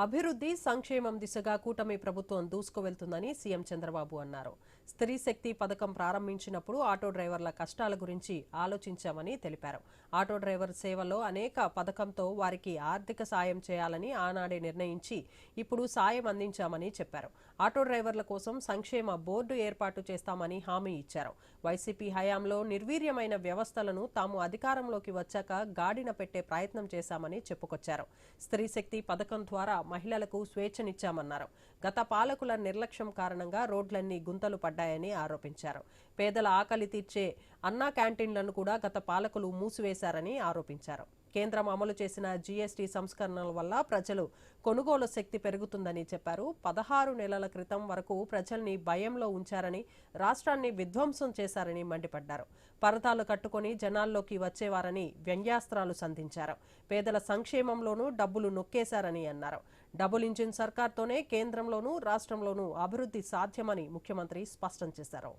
అభివృద్ధి సంక్షేమం దిశగా కూటమి ప్రభుత్వం దూసుకువెళ్తుందని సీఎం చంద్రబాబు అన్నారు. స్త్రీ శక్తి పథకం ప్రారంభించినప్పుడు ఆటో డ్రైవర్ల కష్టాల గురించి ఆలోచించామని తెలిపారు. ఆటో డ్రైవర్ సేవలో అనేక పథకంతో వారికి ఆర్థిక సాయం చేయాలని ఆనాడే నిర్ణయించి ఇప్పుడు సాయం అందించామని చెప్పారు. ఆటో డ్రైవర్ల కోసం సంక్షేమ బోర్డు ఏర్పాటు చేస్తామని హామీ ఇచ్చారు. వైసీపీ హయాంలో నిర్వీర్యమైన వ్యవస్థలను తాము అధికారంలోకి వచ్చాక గాడిన పెట్టే ప్రయత్నం చేశామని చెప్పుకొచ్చారు. స్త్రీ శక్తి పథకం ద్వారా మహిళలకు స్వేచ్ఛనిచ్చామన్నారు. గత పాలకుల నిర్లక్ష్యం కారణంగా రోడ్లన్నీ గుంతలు పడ్డాయని ఆరోపించారు. పేదల ఆకలి తీర్చే అన్నా క్యాంటీన్లను కూడా గత పాలకులు మూసివేశారని ఆరోపించారు. కేంద్రం అమలు చేసిన జీఎస్టీ సంస్కరణల వల్ల ప్రజలు కొనుగోలు శక్తి పెరుగుతుందని చెప్పారు. 16 నెలల క్రితం వరకు ప్రజల్ని భయంలో ఉంచారని, రాష్ట్రాన్ని విధ్వంసం చేశారని మండిపడ్డారు. పరదాలు కట్టుకుని జనాల్లోకి వచ్చేవారని వ్యంగ్యాస్త్రాలు సంధించారు. పేదల సంక్షేమంలోనూ డబ్బులు నొక్కేశారని అన్నారు. డబుల్ ఇంజిన్ సర్కార్తోనే కేంద్రంలోనూ రాష్ట్రంలోనూ అభివృద్ధి సాధ్యమని ముఖ్యమంత్రి స్పష్టం చేశారు.